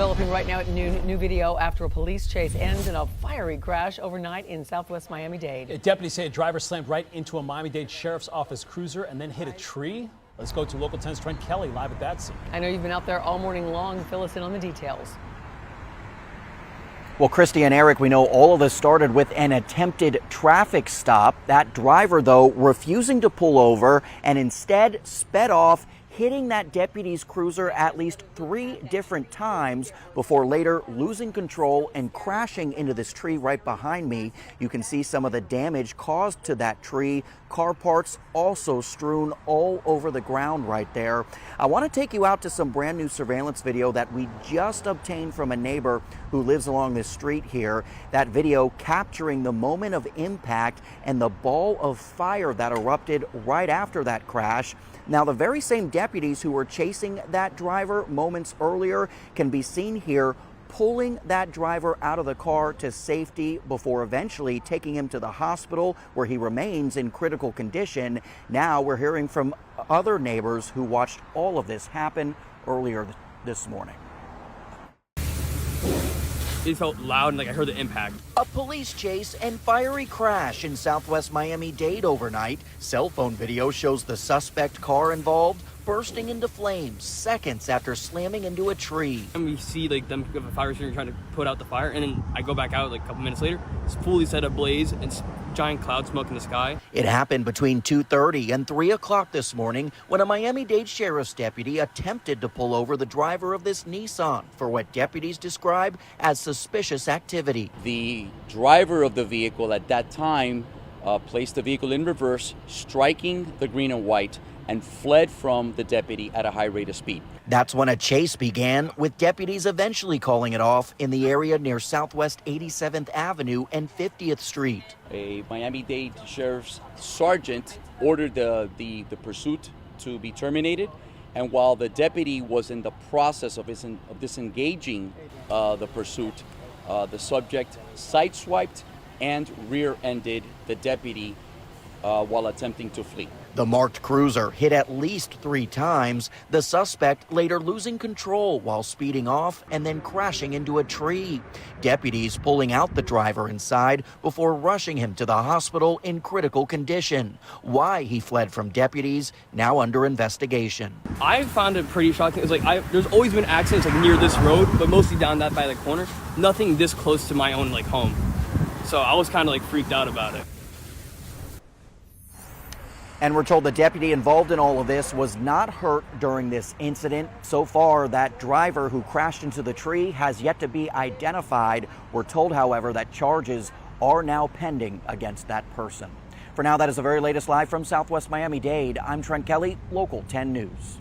Developing right now at noon, new video after a police chase ends in a fiery crash overnight in southwest Miami-Dade. Deputies say a driver slammed right into a Miami-Dade Sheriff's Office cruiser and then hit a tree. Let's go to Local 10's Trent Kelly live at that scene. I know you've been out there all morning long. Fill us in on the details. Well, Christy and Eric, we know all of this started with an attempted traffic stop. That driver, though, refusing to pull over and instead sped off, hitting that deputy's cruiser at least 3 different times before later losing control and crashing into this tree right behind me. You can see some of the damage caused to that tree. Car parts also strewn all over the ground right there. I want to take you out to some brand new surveillance video that we just obtained from a neighbor who lives along this street here. That video capturing the moment of impact and the ball of fire that erupted right after that crash. Now, the very same deputies who were chasing that driver moments earlier can be seen here pulling that driver out of the car to safety before eventually taking him to the hospital where he remains in critical condition. Now we're hearing from other neighbors who watched all of this happen earlier this morning. It felt loud and like I heard the impact. A police chase and fiery crash in southwest Miami-Dade overnight. Cell phone video shows the suspect car involved bursting into flames seconds after slamming into a tree. And we see like them with a fire extinguisher trying to put out the fire, and then I go back out like a couple minutes later, it's fully set ablaze and giant cloud smoke in the sky. It happened between 2:30 and 3 o'clock this morning when a Miami-Dade sheriff's deputy attempted to pull over the driver of this Nissan for what deputies describe as suspicious activity. The driver of the vehicle at that time placed the vehicle in reverse, striking the green and white, and fled from the deputy at a high rate of speed. That's when a chase began, with deputies eventually calling it off in the area near Southwest 87th Avenue and 50th Street. A Miami-Dade Sheriff's Sergeant ordered the pursuit to be terminated, and while the deputy was in the process of disengaging the pursuit, the subject sideswiped and rear-ended the deputy while attempting to flee. The marked cruiser hit at least 3 times, the suspect later losing control while speeding off and then crashing into a tree. Deputies pulling out the driver inside before rushing him to the hospital in critical condition. Why he fled from deputies now under investigation. I found it pretty shocking. It's like there's always been accidents like near this road, but mostly down that by the corner. Nothing this close to my own like home. So I was kind of like freaked out about it. And we're told the deputy involved in all of this was not hurt during this incident. So far, that driver who crashed into the tree has yet to be identified. We're told, however, that charges are now pending against that person. For now, that is the very latest live from Southwest Miami-Dade. I'm Trent Kelly, Local 10 News.